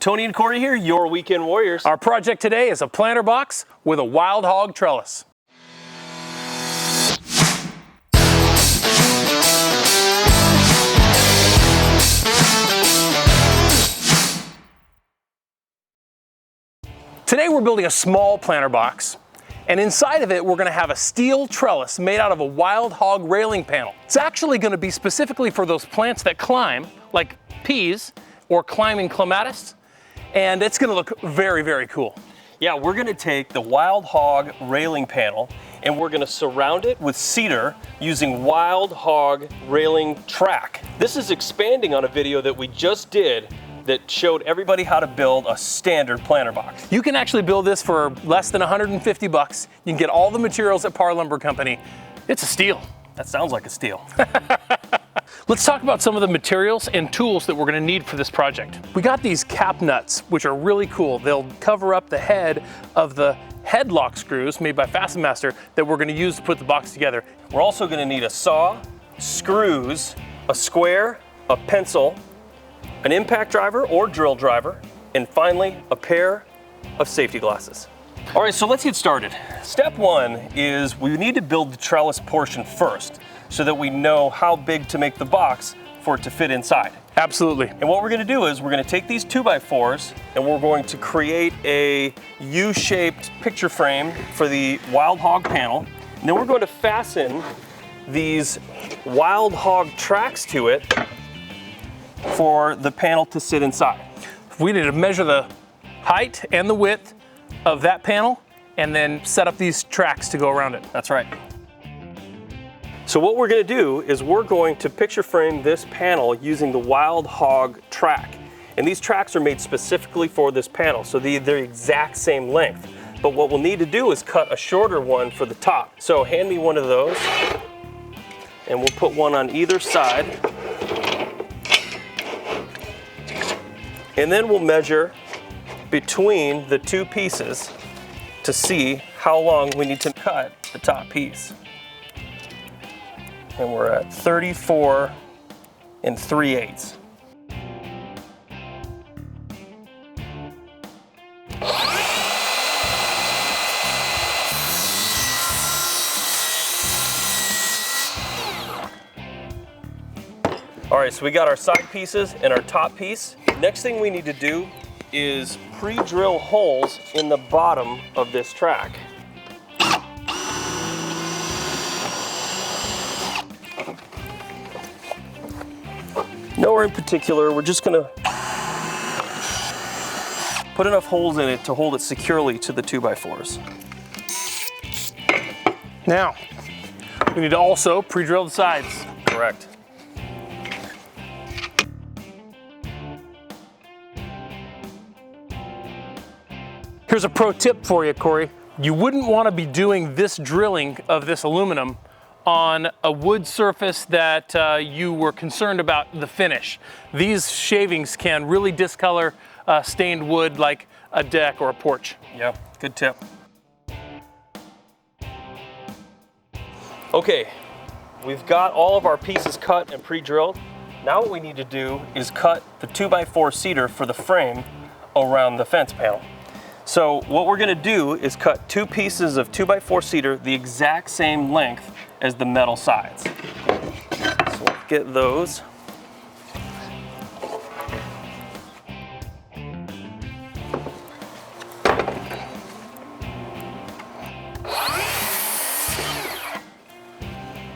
Tony and Corey here, your weekend warriors. Our project today is a planter box with a wild hog trellis. Today we're building a small planter box, and inside of it we're going to have a steel trellis made out of a wild hog railing panel. It's actually going to be specifically for those plants that climb, like peas or climbing clematis, and it's going to look very, very cool. Yeah, we're going to take the wild hog railing panel and we're going to surround it with cedar using wild hog railing track. This is expanding on a video that we just did that showed everybody how to build a standard planter box. You can actually build this for less than 150 bucks. You can get all the materials at Par Lumber Company. It's a steal. That sounds like a steal. Let's talk about some of the materials and tools that we're going to need for this project. We got these cap nuts, which are really cool. They'll cover up the head of the headlock screws made by Fasten Master that we're going to use to put the box together. We're also going to need a saw, screws, a square, a pencil, an impact driver or drill driver, and finally a pair of safety glasses. All right, so let's get started. Step one is we need to build the trellis portion first so that we know how big to make the box for it to fit inside. Absolutely. And what we're going to do is we're going to take these 2x4s and we're going to create a U-shaped picture frame for the wild hog panel. And then we're going to fasten these wild hog tracks to it for the panel to sit inside. We need to measure the height and the width of that panel and then set up these tracks to go around it. That's right. So what we're going to do is we're going to picture frame this panel using the wild hog track. And these tracks are made specifically for this panel, so they're the exact same length. But what we'll need to do is cut a shorter one for the top. So hand me one of those, and we'll put one on either side. And then we'll measure between the two pieces to see how long we need to cut the top piece. And we're at 34 3/8. All right, so we got our side pieces and our top piece. Next thing we need to do is pre-drill holes in the bottom of this track. Nowhere in particular, we're just gonna put enough holes in it to hold it securely to the 2x4s. Now, we need to also pre-drill the sides. Correct. Here's a pro tip for you, Corey. You wouldn't want to be doing this drilling of this aluminum on a wood surface that you were concerned about the finish. These shavings can really discolor stained wood like a deck or a porch. Yep, good tip. Okay, we've got all of our pieces cut and pre-drilled. Now what we need to do is cut the 2x4 cedar for the frame around the fence panel. So what we're going to do is cut two pieces of 2x4 cedar the exact same length as the metal sides. So we'll get those.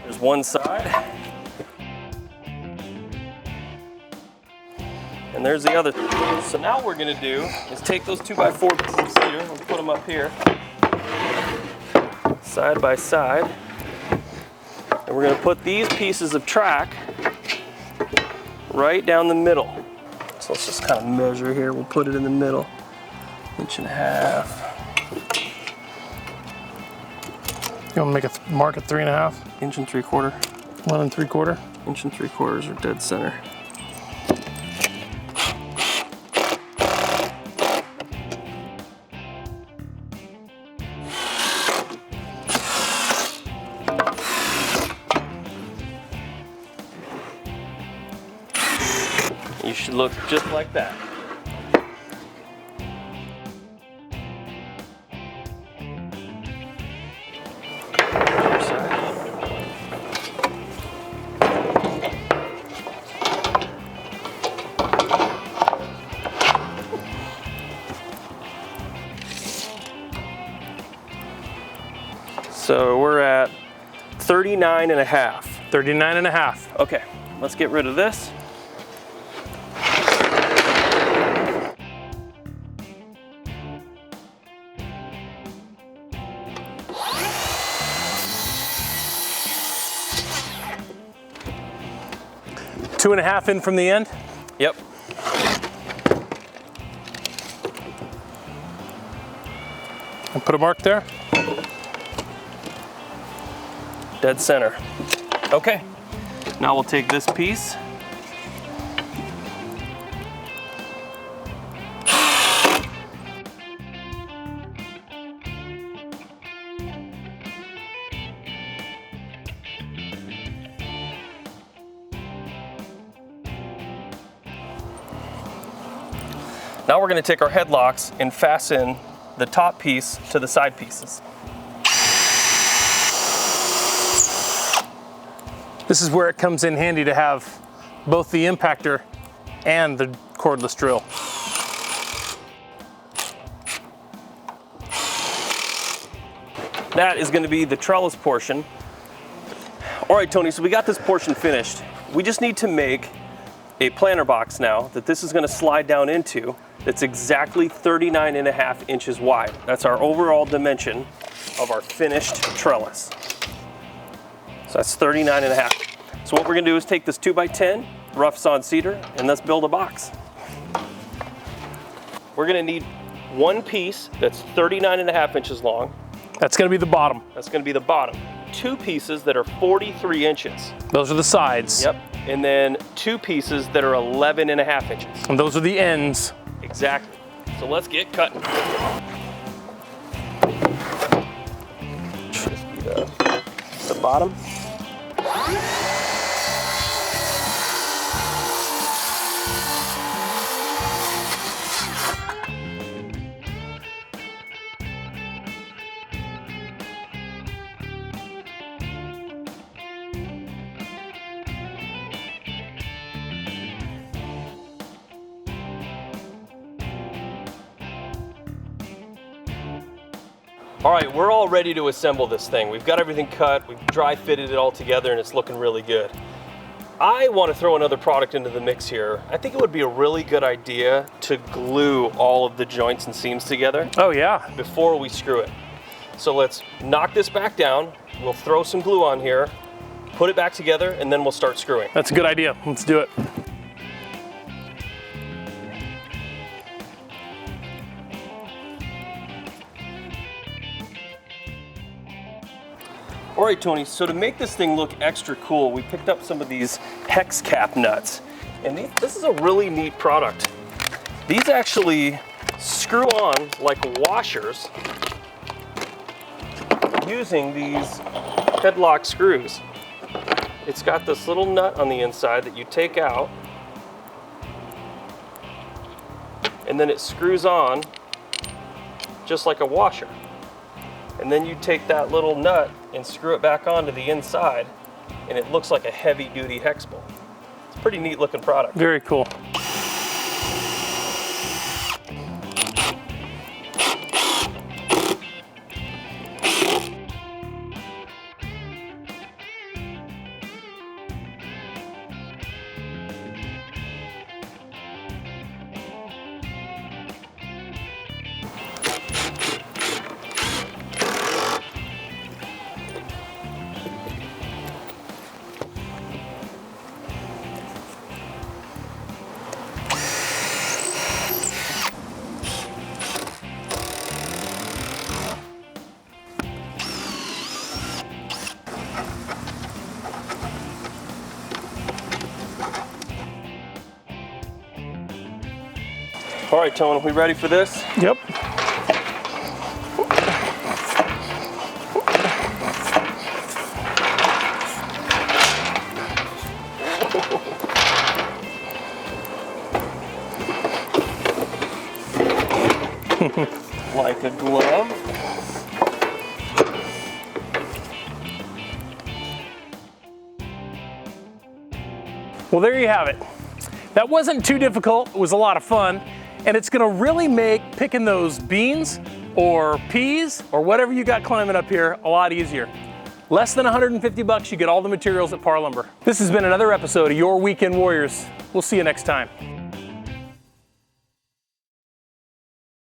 There's one side. And there's the other. So now what we're going to do is take those 2x4 pieces of cedar and put them up here, side by side. And we're going to put these pieces of track right down the middle. So let's just kind of measure here. We'll put it in the middle, 1.5 inches. You want to make a mark at 3.5? 1 3/4. 1 3/4. 1 3/4 are dead center. You should look just like that. So we're at 39 and a half. 39 and a half. Okay, let's get rid of this. Two and a half in from the end. Yep. And put a mark there. Dead center. Okay, now we'll take this piece. Now we're going to take our headlocks and fasten the top piece to the side pieces. This is where it comes in handy to have both the impactor and the cordless drill. That is going to be the trellis portion. All right, Tony, so we got this portion finished. We just need to make a planter box now that this is going to slide down into. That's exactly 39 and a half inches wide. That's our overall dimension of our finished trellis. So that's 39 and a half. So what we're gonna do is take this 2x10 rough sawn cedar and let's build a box. We're gonna need one piece that's 39 and a half inches long. That's gonna be the bottom. That's gonna be the bottom. Two pieces that are 43 inches. Those are the sides. Yep. And then two pieces that are 11 and a half inches. And those are the ends. Exactly. So let's get cutting. Just be the bottom. All right, we're all ready to assemble this thing. We've got everything cut, we've dry fitted it all together, and it's looking really good. I want to throw another product into the mix here. I think it would be a really good idea to glue all of the joints and seams together. Oh yeah. Before we screw it. So let's knock this back down, we'll throw some glue on here, put it back together, and then we'll start screwing. That's a good idea. Let's do it. All right, Tony, so to make this thing look extra cool, we picked up some of these hex cap nuts. And this is a really neat product. These actually screw on like washers using these headlock screws. It's got this little nut on the inside that you take out, and then it screws on just like a washer. And then you take that little nut and screw it back onto the inside, and it looks like a heavy-duty hex bolt. It's a pretty neat looking product. Very cool. All right, Tone, we ready for this? Yep. Like a glove. Well, there you have it. That wasn't too difficult. It was a lot of fun. And it's gonna really make picking those beans or peas or whatever you got climbing up here a lot easier. Less than 150 bucks, you get all the materials at Par Lumber. This has been another episode of Your Weekend Warriors. We'll see you next time.